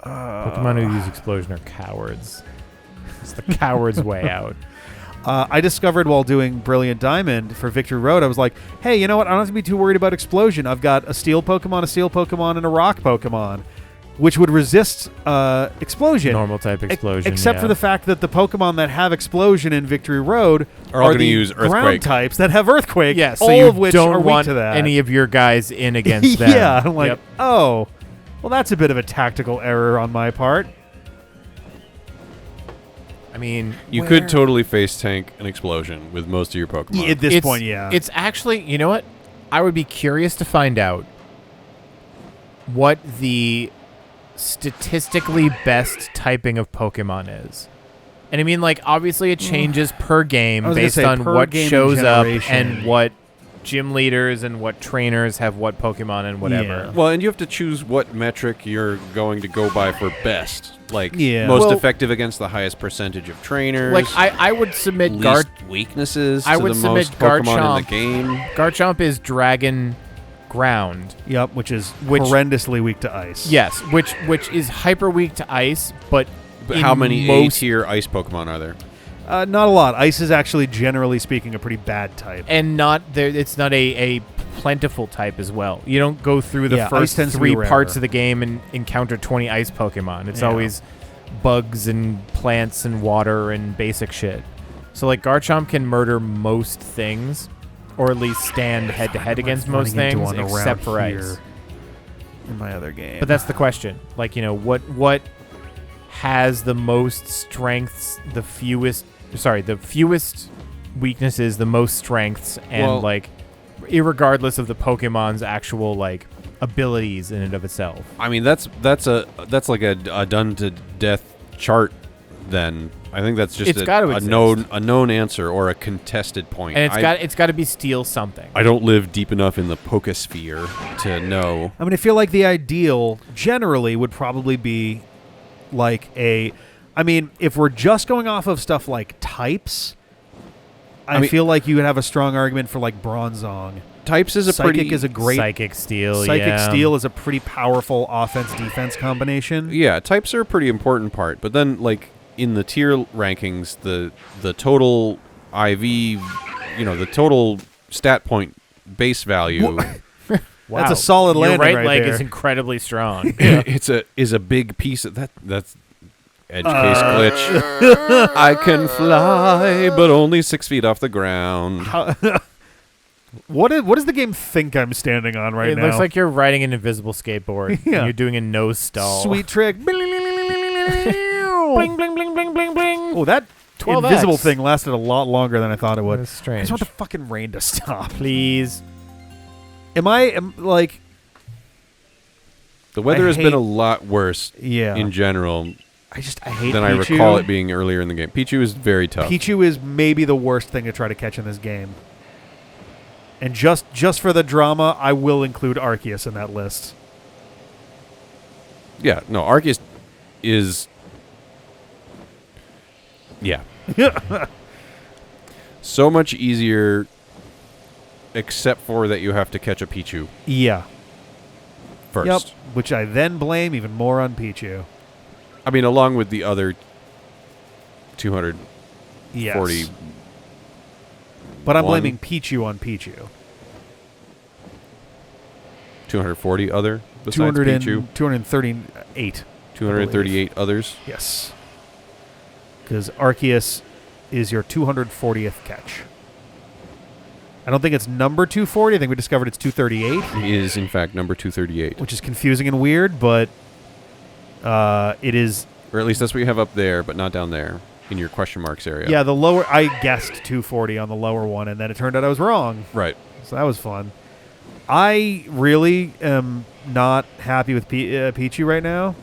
Pokemon who use explosion are cowards. It's the coward's way out. I discovered while doing Brilliant Diamond for Victory Road, I was like, hey, you know what? I don't have to be too worried about explosion. I've got a steel Pokemon, and a rock Pokemon, which would resist explosion. Normal type explosion. Except for the fact that the Pokemon that have explosion in Victory Road are all going to the use Earthquake. ground types that have Earthquake, yeah, so all you of which don't are weak want to that. any of your guys in against them. Yeah, I'm like, Yep. oh, well, that's a bit of a tactical error on my part. I mean, You could totally face tank an explosion with most of your Pokemon. Yeah, at this point, yeah. It's actually, you know what? I would be curious to find out what the statistically best typing of Pokemon is. And I mean, like, obviously it changes per game based on what shows up and what gym leaders and what trainers have what Pokemon and whatever. Yeah. Well, and you have to choose what metric you're going to go by for best. Like, Yeah. most Well- effective against the highest percentage of trainers. Like, I would submit least weaknesses I to would the submit most Pokemon Garchomp. in the game. Garchomp is Dragon Ground. Yep, which is horrendously weak to ice. Yes, which is hyper weak to ice, but How many A-tier ice Pokemon are there? Not a lot. Ice is actually, generally speaking, a pretty bad type. and not there. It's not a plentiful type as well. You don't go through the Yeah, ice first tends to be 3 rarer. parts of the game and encounter 20 ice Pokemon. It's Yeah. always bugs and plants and water and basic shit. So like Garchomp can murder most things, or at least stand head to head against most Running into things, one except for around ice. here in my other game. But that's the question. Like, you know, what has the most strengths, the fewest weaknesses, the most strengths, and Well- like irregardless of the Pokemon's actual like abilities in and of itself. I mean, that's like a done to death chart. Then I think that's just It's gotta a exist. known answer or a contested point. And it's got to be steal something. I don't live deep enough in the Pokésphere to know. I mean, I feel like the ideal generally would probably be like I mean, if we're just going off of stuff like types, I mean- feel like you would have a strong argument for like Bronzong. Types is a Psychic pretty is a great Psychic Steel. Psychic yeah. Steel is a pretty powerful offense-defense combination. Yeah, types are a pretty important part. But then, like, in the tier rankings, the total IV, the total stat point base value, Wow. That's a solid Your landing right leg there. is incredibly strong. is a big piece of that. That's edge case glitch. I can fly, but only 6 feet off the ground. What does the game think I'm standing on right It now? looks like you're riding an invisible skateboard. Yeah. And you're doing a nose stall. Sweet trick. Bling bling bling bling bling bling. Oh, that 12X. invisible thing lasted a lot longer than I thought it would. That's I strange. just want the fucking rain to stop. Please. Like, The weather I has hate- been a lot worse yeah. in general I hate than Pichu. I recall it being earlier in the game. Pichu is very tough. Pichu is maybe the worst thing to try to catch in this game. And just for the drama, I will include Arceus in that list. Yeah, no, Arceus is... Yeah. So much easier, except for that you have to catch a Pichu Yeah. first. Yep. Which I then blame even more on Pichu. I mean, along with the other 240... Yes. But I'm One. blaming Pichu on Pichu. 240 other besides 200 Pichu. 238. 238 others. Yes. Because Arceus is your 240th catch. I don't think it's number 240. I think we discovered it's 238, He is, in fact, number 238. which is confusing and weird, but it is... Or at least that's what you have up there, but not down there in your question marks area. Yeah, the lower... I guessed 240 on the lower one, and then it turned out I was wrong. Right. So that was fun. I really am not happy with Pichu right now.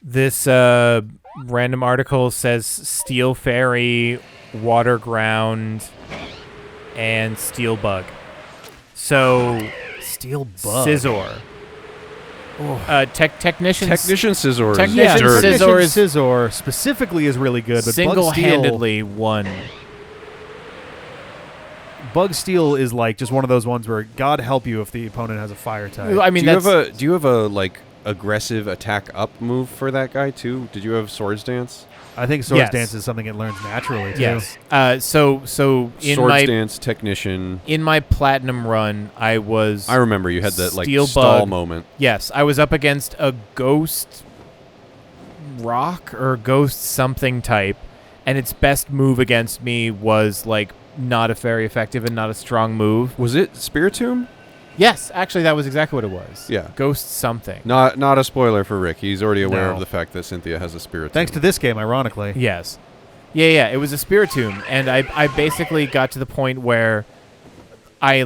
This random article says Steel Fairy, Water Ground, and Steel Bug. So Steel Bug. Scizor. Technician Technician Scizor is Technician dirt. Scizor is- Scizor specifically is really good, but single-handedly won. Bug Steel is like just one of those ones where God help you if the opponent has a fire type. I mean, do that's you have a aggressive attack up move for that guy too? Did you have Swords Dance? I think Swords Yes. Dance is something it learns naturally too. Yes. So in Swords my Dance, Technician. in my platinum run, I remember you had that like Steel stall Bug. moment. Yes, I was up against a ghost rock or ghost something type, and its best move against me was like not a very effective and not a strong move. Was it Spiritomb? Yes, actually, that was exactly what it was. Yeah. Ghost something. Not a spoiler for Rick. He's already aware No. of the fact that Cynthia has a Spiritomb. Thanks to this game, ironically. Yes. Yeah, it was a Spiritomb, and I basically got to the point where I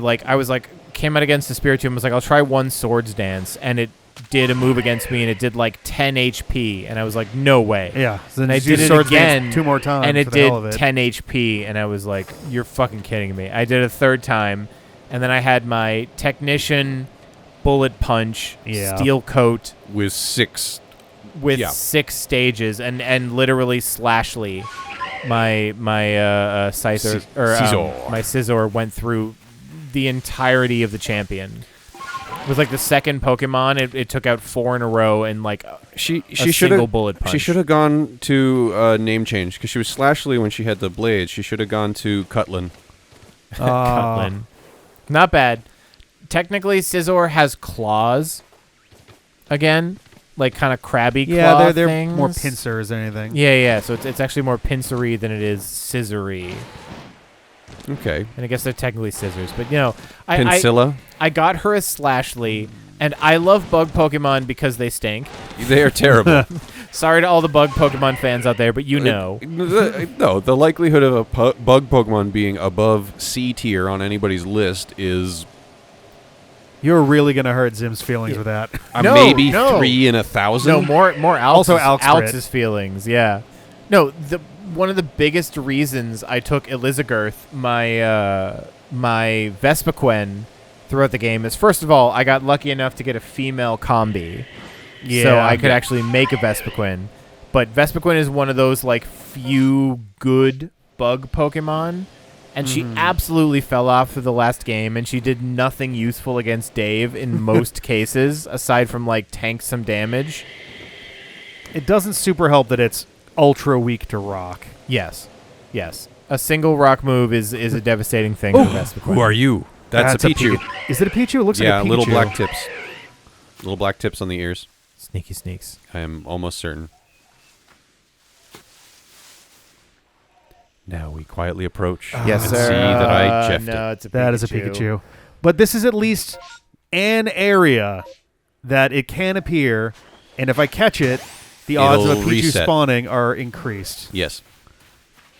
came out against the Spiritomb, was like, I'll try one Swords Dance, and it did a move against me, and it did like 10 HP, and I was like, no way. Yeah. So then And I you do did it Swords again, Dance 2 more times and it for the hell of did it. 10 HP, and I was like, you're fucking kidding me. I did a third time, and then I had my Technician, Bullet Punch, Yeah. Steel Coat with 6. with Yeah. 6 stages, and literally Slashly, my Scyther, Scizor. my Scizor went through the entirety of the champion. It was like the second Pokemon. It took out 4 in a row and like She a should single have bullet punch. She should have gone to name change because she was Slashly when she had the blade. She should have gone to Cutlin. Cutlin. Not bad. Technically, Scizor has claws. Again, like kind of crabby claw Yeah, they're things. more pincers than anything. Yeah. So it's actually more pincery than it is scissory. Okay. And I guess they're technically scissors, but I Pincilla. I got her as Slashly, and I love bug Pokemon because they stink. They are terrible. Sorry to all the bug Pokemon fans out there, but you know. No, the likelihood of a bug Pokemon being above C tier on anybody's list is You're really going to hurt Zim's feelings with that. maybe no. 3 in 1,000. No, more Also Alex's feelings, yeah. No, one of the biggest reasons I took Elizagirth, my Vespiquen, throughout the game is, first of all, I got lucky enough to get a female combi. Yeah, So I could yeah. actually make a Vespiquen. But Vespiquen is one of those like few good bug Pokemon. And she absolutely fell off for the last game, and she did nothing useful against Dave in most cases, aside from like tank some damage. It doesn't super help that it's ultra weak to rock. Yes. A single rock move is a devastating thing for Vespiquen. Who are you? That's a Pichu. Is it a Pichu? It looks Yeah, like a Pichu. little black tips. Little black tips on the ears. Sneaky sneaks. I am almost certain. Now we quietly approach Yes, and sir. see that I jeffed no, it. it's a Pikachu. That is a Pikachu. But this is at least an area that it can appear, and if I catch it, the odds of a It'll Pichu reset. spawning are increased. Yes.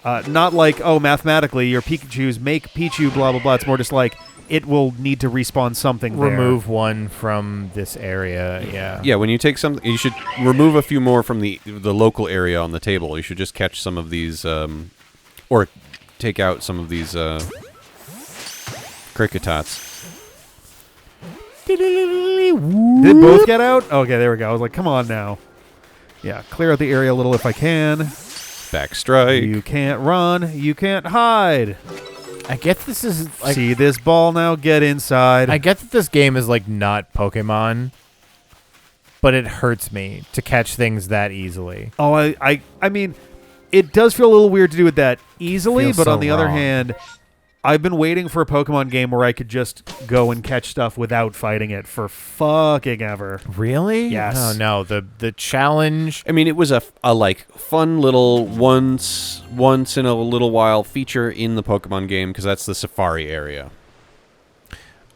Not like, mathematically, your Pikachus make Pichu, blah, blah, blah. It's more just like, it will need to respawn something there. Remove one from this area, yeah. Yeah, when you take some, you should remove a few more from the local area on the table. You should just catch some of these, or take out some of these Kricketats. Did both get out? Okay, there we go. I was like, come on now. Yeah, clear out the area a little if I can. Back strike. You can't run. You can't hide. I get this is like See this ball now? Get inside. I get that this game is like not Pokemon, but it hurts me to catch things that easily. Oh, I mean, it does feel a little weird to do it that easily, Feels but so on the other wrong. hand, I've been waiting for a Pokemon game where I could just go and catch stuff without fighting it for fucking ever. Really? Yes. Oh no, the challenge. I mean, it was a like fun little once in a little while feature in the Pokemon game because that's the Safari area.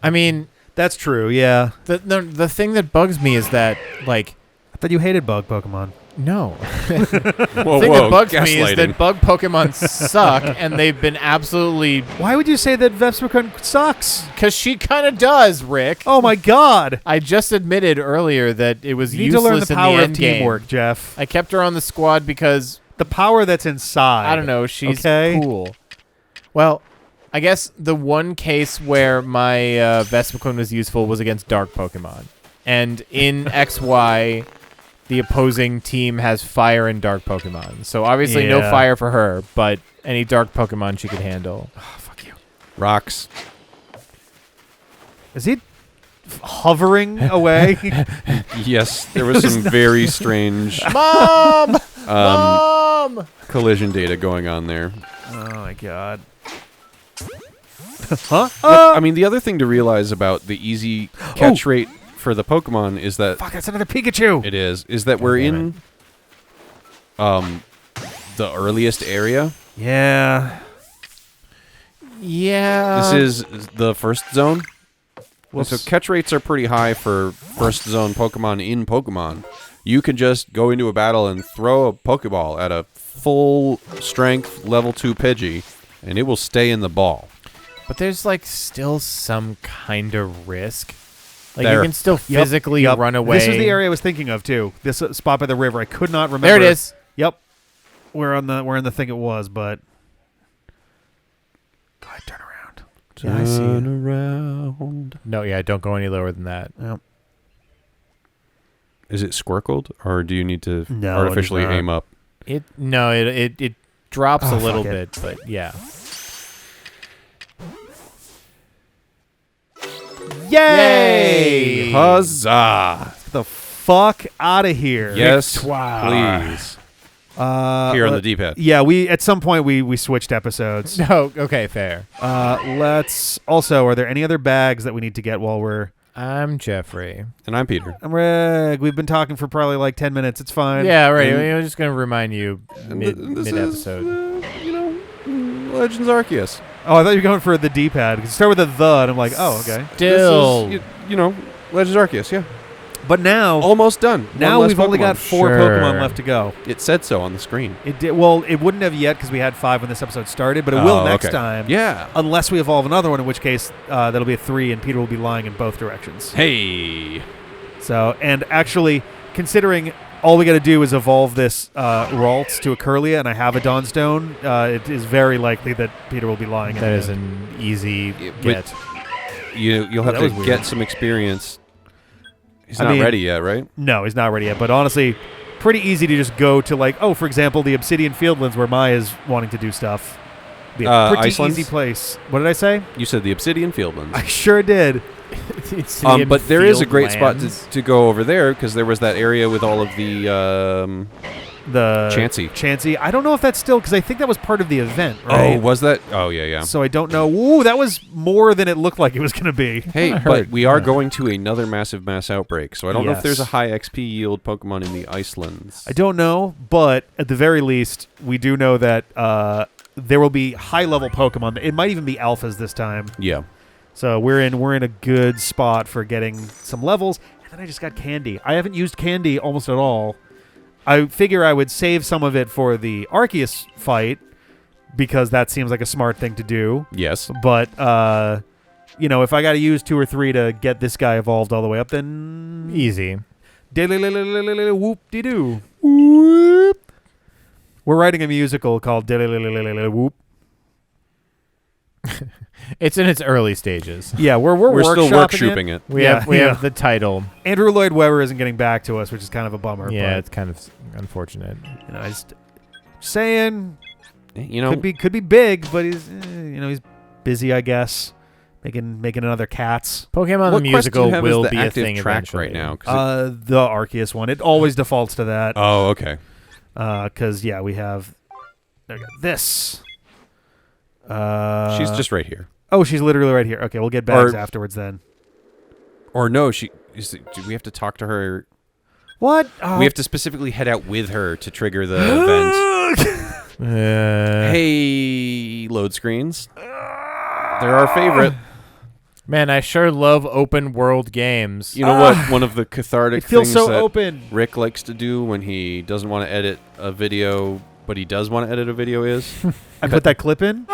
I mean, That's true, yeah. the thing that bugs me is that like I thought you hated bug Pokemon. no. Whoa, The thing that bugs me is gaslighting. that bug Pokemon suck, and they've been absolutely Why would you say that Vespiquen sucks? because she kind of does, Rick. Oh my god! I just admitted earlier that it was You need to learn useless the in power the of end game. teamwork, Jeff. I kept her on the squad because The power that's inside. I don't know, she's Okay. cool. Well, I guess the one case where my Vespiquen was useful was against dark Pokemon. And in XY, the opposing team has fire and dark Pokemon. So obviously no Yeah. fire for her, but any dark Pokemon she could handle. Oh, fuck you. Rocks. Is he hovering away. Yes, there was some very strange Mom! Mom! collision data going on there. Oh my god. Huh? I mean, the other thing to realize about the easy catch rate for the Pokemon is that Fuck, that's another Pikachu. it is that we're damn in the earliest area. Yeah. Yeah. This is the first zone. And so Whoops. catch rates are pretty high for first zone Pokemon in Pokemon. You can just go into a battle and throw a Pokeball at a full strength level 2 Pidgey, and it will stay in the ball. But there's like still some kind of risk. Like There. you can still physically Yep. run away. This was the area I was thinking of too. This spot by the river. I could not remember. There it is. Yep. We're in the thing it was, but go ahead, turn around. Yeah, I see it. Turn around. No, yeah, don't go any lower than that. Yep. Is it squircled, or do you need to No, artificially it is not. aim up? It drops Oh, a little fuck it. bit, but yeah. Yay! Huzzah! Get the fuck out of here. Yes, Victoire. please. Here on the D-pad. Yeah, we at some point we switched episodes. No, okay, fair. Let's also. Are there any other bags that we need to get while we're? I'm Jeffrey. And I'm Peter. I'm Reg. We've been talking for probably like 10 minutes. It's fine. Yeah, right. And- I'm just gonna remind you This mid episode. is, Legends Arceus. Oh, I thought you were going for the D-pad. You start with a the, and I'm like, oh, okay. Still, This is, Legends Arceus, yeah. But now, Almost done. now One less we've only Pokemon. got 4 Sure. Pokemon left to go. It said so on the screen. It did. Well, it wouldn't have yet because we had 5 when this episode started, but it will Oh, next okay. time. Yeah. Unless we evolve another one, in which case that'll be a 3, and Peter will be lying in both directions. Hey. So, and actually, considering all we got to do is evolve this Ralts to a Curlia, and I have a Dawnstone, it is very likely that Peter will be lying. that is an easy Yeah, but- get. You'll have That to was weird. get some experience. He's I not mean- ready yet, right? No, he's not ready yet. But honestly, pretty easy to just go to, like, for example, the Obsidian Fieldlands where Maya's wanting to do stuff. Be a pretty Icelands? easy place. What did I say? You said the Obsidian Fieldlands. I sure did. But there is a great spot Fieldlands. to go over there because there was that area with all of the The Chansey. I don't know if that's still, because I think that was part of the event, Oh, right? was that? Oh, yeah. So I don't know. Ooh, that was more than it looked like it was going to be. Hey, I but heard, we are yeah. going to another massive mass outbreak, so I don't know if there's a Yes. high XP yield Pokemon in the Icelands. I don't know, but at the very least, we do know that there will be high-level Pokemon. It might even be alphas this time. Yeah. So we're in a good spot for getting some levels. And then I just got Candy. I haven't used Candy almost at all. I figure I would save some of it for the Arceus fight because that seems like a smart thing to do. Yes. But if I got to use 2 or 3 to get this guy evolved all the way up, then Easy. Whoop-de-doo. Whoop. We're writing a musical called Whoop. It's in its early stages. Yeah, we're still workshopping workshopping it. We Yeah, have we yeah. have the title. Andrew Lloyd Webber isn't getting back to us, which is kind of a bummer. Yeah, but, it's kind of unfortunate. I just saying You could be big, but he's he's busy, I guess, making another Cats. Pokemon what the quest do you musical have will as the be a active thing track eventually. right now? 'Cause The Arceus one, it always defaults to that. oh, okay. Because we have this. She's just right here. Oh, she's literally right here. Okay, we'll get bags Or- afterwards then. Or no, do we have to talk to her? What? Oh. We have to specifically head out with her to trigger the event. Hey, load screens. They're our favorite. Man, I sure love open world games. You know what? One of the cathartic It feels things so that open. Rick likes to do when he doesn't want to edit a video, but he does want to edit a video is I put that clip in.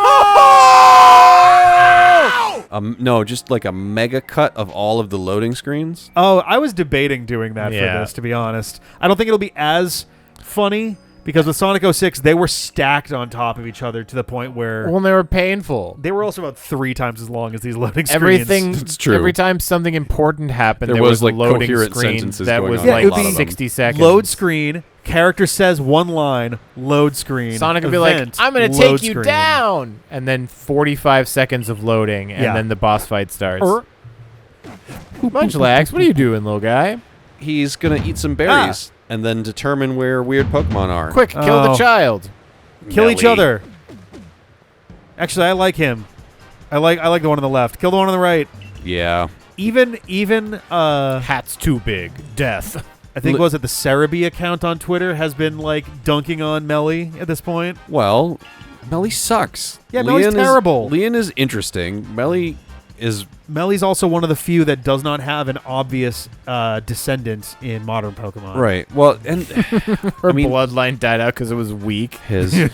no, just like a mega cut of all of the loading screens. Oh, I was debating doing that Yeah. for this, to be honest. I don't think it'll be as funny because with Sonic 06, they were stacked on top of each other to the point where Well, they were painful. they were also about 3 times as long as these loading screens. Everything. It's true. Every time something important happened, There there was, was a like, loading coherent screen sentences that going was on in like a lot of them. 60 seconds. Load screen, character says one line, load screen. Sonic would be like, event, "I'm going to load take you screen." down," and then 45 seconds of loading, and Yeah. then the boss fight starts. Munchlax, what are you doing, little guy? He's gonna eat some berries and then determine where weird Pokemon are. Quick, kill the child. Kill each Melly. other. Actually, I like him. I like the one on the left. Kill the one on the right. Yeah. Even Hat's too big. Death. I think was it the Cerebi account on Twitter has been like dunking on Melly at this point. Well, Melly sucks. Yeah, Melly's terrible. Leon is interesting. Melly's also one of the few that does not have an obvious descendant in modern Pokemon. right. Well, and Her bloodline died out because it was weak. his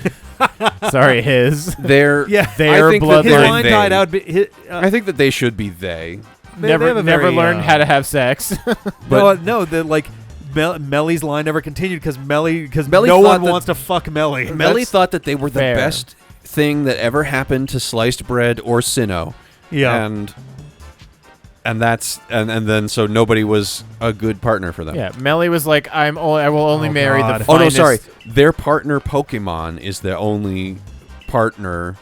Sorry, his. their Their I think that bloodline His they're line they. died out. I think that they should be they. They Never have a very, learned how to have sex. no, Melly's line never continued because Melly no one thought that- wants to fuck Melly. Melly thought that they were the fair. best thing that ever happened to sliced bread or Sinnoh. Yeah. And that's and then so nobody was a good partner for them. Yeah, Melly was like, I will only Oh, marry God. the Oh no, finest. sorry. Their partner Pokemon is the only partner.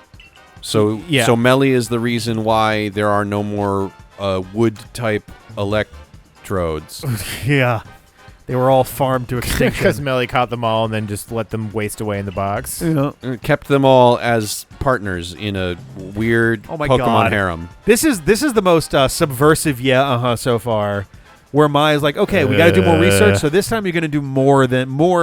So Yeah. so Melly is the reason why there are no more wood type electrodes. Yeah. They were all farmed to Because extinction. Melly caught them all and then just let them waste away in the box. Yeah. Kept them all as partners in a weird Oh my Pokemon God. harem. This is the most subversive so far. Where Maya's like, okay, we got to do more research. So this time you're going to do more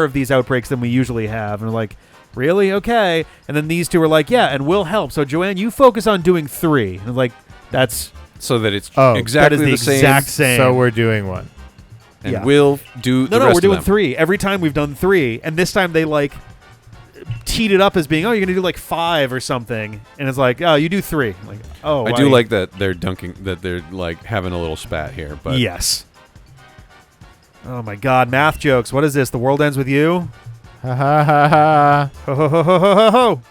of these outbreaks than we usually have. And we're like, really? Okay. And then these two are like, yeah, and we'll help. So Joanne, you focus on doing 3. And like, that's So that it's Oh, exactly that is the same. exact same. So we're doing one. And Yeah. we'll do the no, rest we're doing of them. 3. Every time we've done 3, and this time they like teed it up as being, oh, you're gonna do like 5 or something, and it's like, oh, you do 3. I'm like, oh, I do like that they're dunking, that they're like having a little spat here. But yes. Oh my God, math jokes. What is this? The world ends with you. Ha ha ha ha. Ho ho ho ho ho ho ho.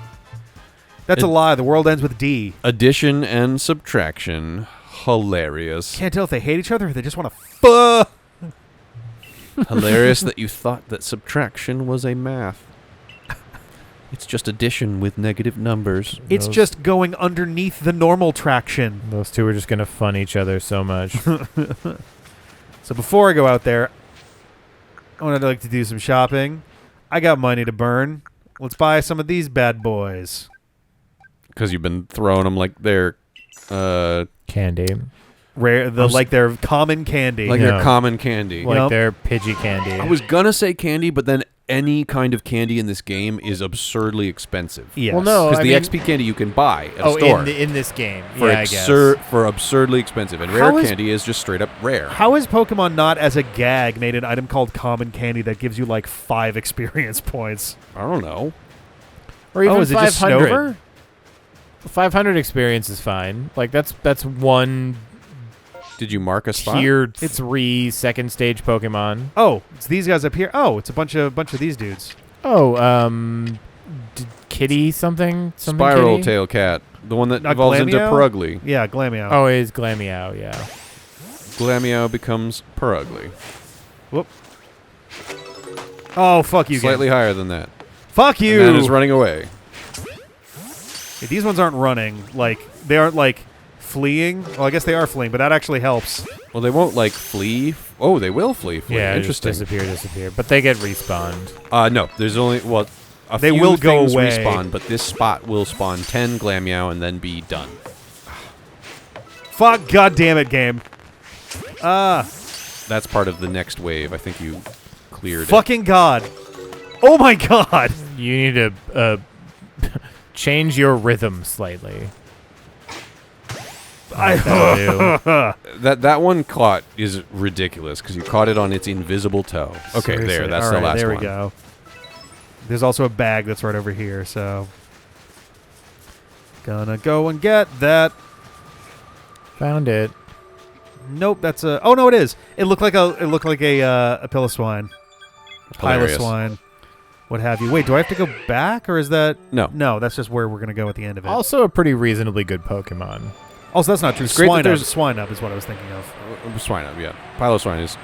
That's a lie. The world ends with D. addition and subtraction, hilarious. Can't tell if they hate each other or they just want to fuck. Hilarious that you thought that subtraction was a math. It's just addition with negative numbers. It's Those- just going underneath the normal traction. Those two are just going to fun each other so much. So before I go out there, I would like to do some shopping. I got money to burn. Let's buy some of these bad boys. Because you've been throwing them like they're Candy. Rare, like their common candy. like Yeah. they're common candy. Like Yep. they're Pidgey candy. I was gonna say candy, but then any kind of candy in this game is absurdly expensive. Yes. Well, no. Because I the mean- XP candy you can buy at a store in this game. for Yeah, I guess. for absurdly expensive, and How rare is- candy is just straight up rare. How is Pokemon not, as a gag, made an item called common candy that gives you like 5 experience points? I don't know. Or even is it just 500. Snover? 500 experience is fine. Like that's one Did you mark a spot? tier It's- 3 second stage Pokemon. Oh, it's these guys up here. Oh, it's a bunch of these dudes. Oh, Kitty something Spiral Kitty? tail cat, the one that Not evolves into Glameow? Purugly. Yeah, Glameow. Oh, it is Glameow, yeah. Glameow becomes Purugly. Whoop. Oh, fuck you, Slightly game. higher than that. Fuck you. And that is running away. Yeah, these ones aren't running. Like, they aren't, like, fleeing. Well, I guess they are fleeing, but that actually helps. Well, they won't like flee. Oh, they will flee. Yeah, Interesting. just disappear. But they get respawned. No, there's only a They few will go things away. respawn, but this spot will spawn 10 Glameow and then be done. Fuck, god damn it, game. That's part of the next wave. I think you cleared Fucking god. Oh my god. You need to change your rhythm slightly. That'll do. it. That one caught is ridiculous because you caught it on its invisible toe. Okay, Seriously. there. That's All the right, last there one. we go. There's also a bag that's right over here, so gonna go and get that. Found it. Nope, that's a. Oh no, it is. It looked like a Piloswine, Hilarious. Piloswine, what have you. Wait, do I have to go back, or is that? No. No, that's just where we're gonna go at the end of it. Also a pretty reasonably good Pokemon. Also, that's not true. It's great that Swinub. there's- Swinub is what I was thinking of. Swinub, yeah. Piloswine is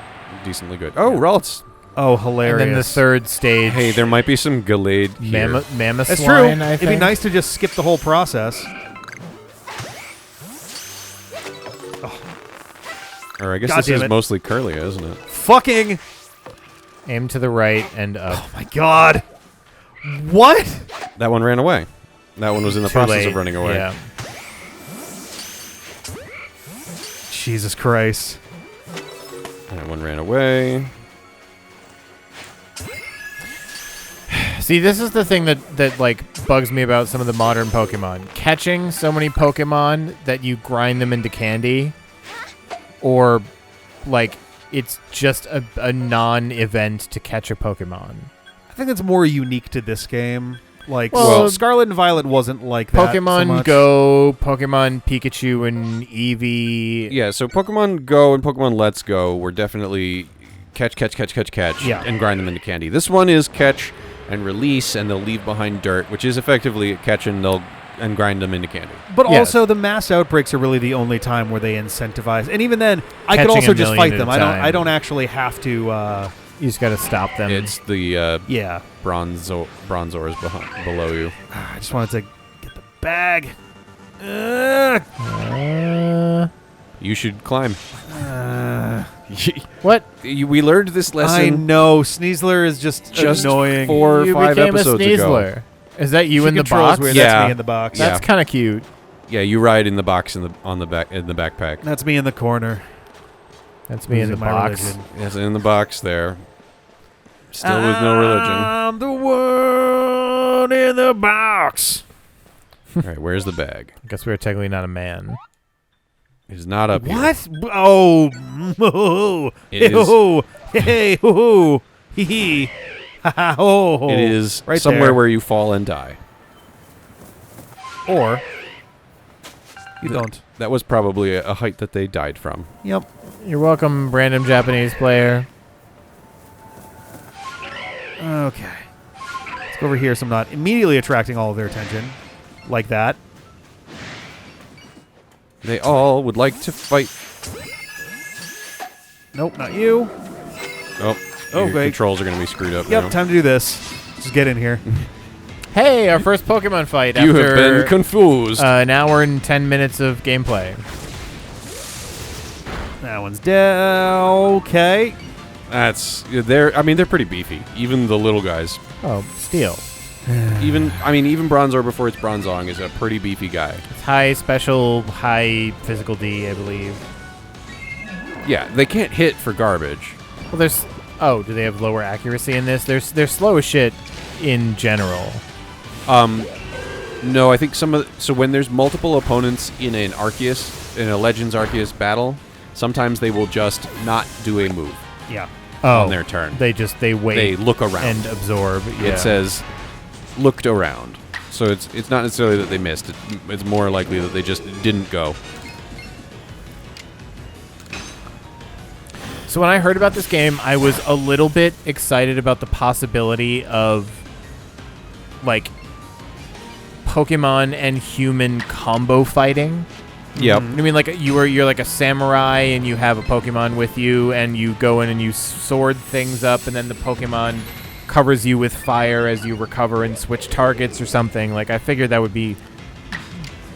decently good. Oh, Ralts. Oh, hilarious. And then the third stage. Hey, there might be some Gallade here. Mammoth That's Swine, true. I It'd be think. nice to just skip the whole process. Or I guess God this damn is it. mostly Curlia, isn't it? Fucking... Aim to the right and up. Oh my god. What? That one ran away. That one was in the Too process late. of running away. Yeah. Jesus Christ. That one ran away. See, this is the thing that like bugs me about some of the modern Pokemon. Catching so many Pokemon that you grind them into candy, or like it's just a non-event to catch a Pokemon. I think it's more unique to this game. Like, Well, Scarlet and Violet wasn't like that so Pokemon much. Go, Pokemon Pikachu and Eevee. Yeah, so Pokemon Go and Pokemon Let's Go were definitely catch, Yeah. and grind them into candy. This one is catch and release, and they'll leave behind dirt, which is effectively catch and grind them into candy. But Yes. also, the mass outbreaks are really the only time where they incentivize. And even then, I could Catching also a just million fight at them. a I don't time. actually have to. You just gotta stop them. It's the Yeah. Bronzors below you. I just wanted to get the bag. You should climb. What? We learned this I lesson know Sneasler is just annoying. 4 or You 5 became episodes a ago. Sneasler. Is that you She in the controls box? weird. Yeah. That's me in the box. Yeah. That's kind of cute. Yeah, you ride in the box in the backpack. That's me in the corner. That's me in the Losing my box. religion. Yes, in the box there. Still with no religion. I'm the one in the box. All right, where's the bag? I guess we were technically not a man. It's not up here. What? Oh, It is- oh, hey, oh, hee hee, ha ha, oh. It is right somewhere there. where you fall and die. Or you don't. That was probably a height that they died from. Yep. You're welcome, random Japanese player. Okay. Let's go over here so I'm not immediately attracting all of their attention. Like that. They all would like to fight. Nope, not you. Oh, Oh, your great. controls are going to be screwed up Yep, now. time to do this. Just get in here. Hey, our first Pokemon fight You after have been confused. an hour and 10 minutes of gameplay. That one's dead. Okay. They're pretty beefy. Even the little guys. Oh, Steel. Even Bronzor before it's Bronzong is a pretty beefy guy. It's high special, high physical D, I believe. Yeah, they can't hit for garbage. Well, there's... Oh, do they have lower accuracy in this? They're slow as shit in general. No, I think so when there's multiple opponents in a Legends Arceus battle, sometimes they will just not do a move Yeah. on their turn. They wait. They look around. and absorb. Yeah. It says looked around. So it's not necessarily that they missed. It's more likely that they just didn't go. So when I heard about this game, I was a little bit excited about the possibility of like Pokemon and human combo fighting. Yep. I mean, like you're like a samurai and you have a Pokemon with you, and you go in and you sword things up, and then the Pokemon covers you with fire as you recover and switch targets or something. Like I figured that would be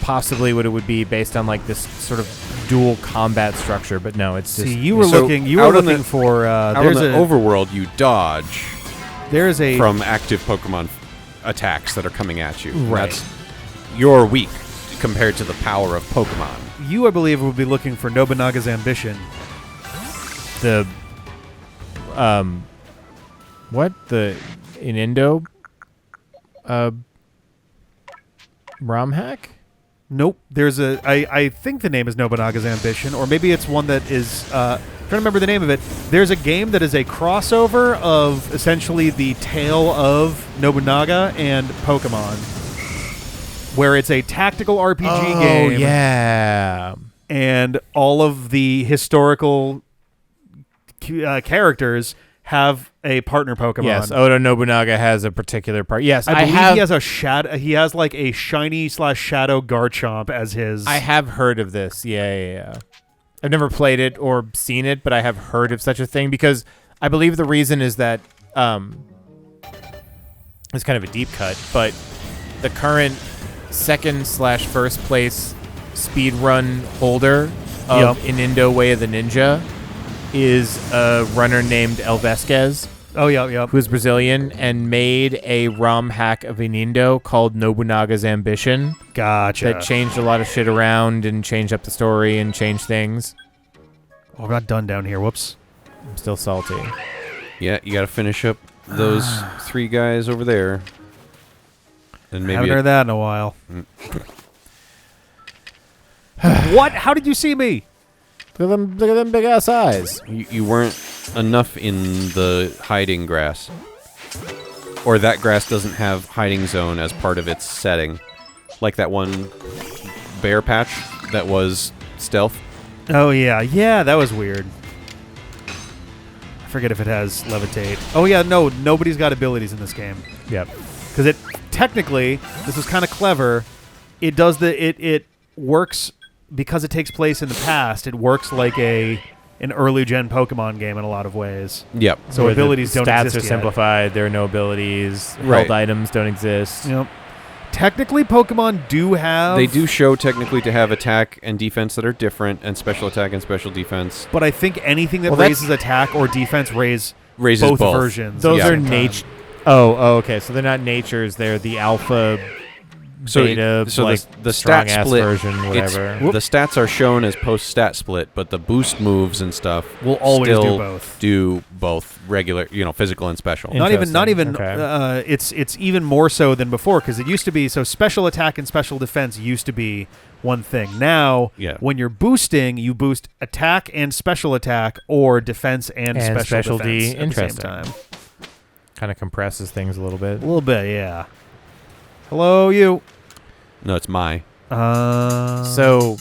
possibly what it would be based on like this sort of dual combat structure, but no, it's just See, you were So, looking. You were out on looking the- for. Out in There's the a. overworld, you dodge There's a. from active Pokemon attacks that are coming at you. Right. You're weak compared to the power of Pokemon. You, I believe, would be looking for Nobunaga's ambition. the what the in Indo ROM hack. Nope. There's a. I think the name is Nobunaga's Ambition, or maybe it's one that is. Trying to remember the name of it. There's a game that is a crossover of essentially the tale of Nobunaga and Pokemon, where it's a tactical RPG game. Oh yeah. And all of the historical characters have a partner Pokemon. Yes, Oda Nobunaga has a particular part. Yes, I believe have. he has a shadow. He has like a shiny / shadow Garchomp as his. I have heard of this. Yeah. I've never played it or seen it, but I have heard of such a thing because I believe the reason is that it's kind of a deep cut, but the current second / first place speedrun holder of Inindo Way of the Ninja is a runner named El Vesquez, Oh, yeah. who's Brazilian, and made a ROM hack of Inindo called Nobunaga's Ambition Gotcha. that changed a lot of shit around and changed up the story and changed things. Oh, we're not done down here. Whoops. I'm still salty. Yeah, you got to finish up those 3 guys over there. And maybe Haven't heard that in a while. What? How did you see me? Look at them big ass eyes. you weren't enough in the hiding grass. Or that grass doesn't have hiding zone as part of its setting. Like that one bear patch that was stealth. Oh, yeah. Yeah, that was weird. I forget if it has levitate. Oh, yeah, no. Nobody's got abilities in this game. Yep. Because it technically, this was kind of clever. It does it works because it takes place in the past. It works like an early gen Pokemon game in a lot of ways. Yep. So Where abilities the don't stats exist are yet. simplified. There are no abilities. Right. Held items don't exist. Yep. Technically, Pokemon do have. They do show technically to have attack and defense that are different, and special attack and special defense. But I think anything that Well, that's- raises attack or defense Raises both both. versions. Those at are the same time. nature. Oh, okay. So they're not natures. They're the alpha, beta, so like the strong stat ass split version, it's- whatever. The stats are shown as post stat split, but the boost moves and stuff Will always do still both. do both regular, physical and special. Not even. Okay. It's even more so than before because it used to be so special attack and special defense used to be one thing. Now, Yeah. when you're boosting, you boost attack and special attack or defense and special specialty. defense at the Interesting. same time. Kind of compresses things a little bit. A little bit, yeah. Hello, you. No, it's my. So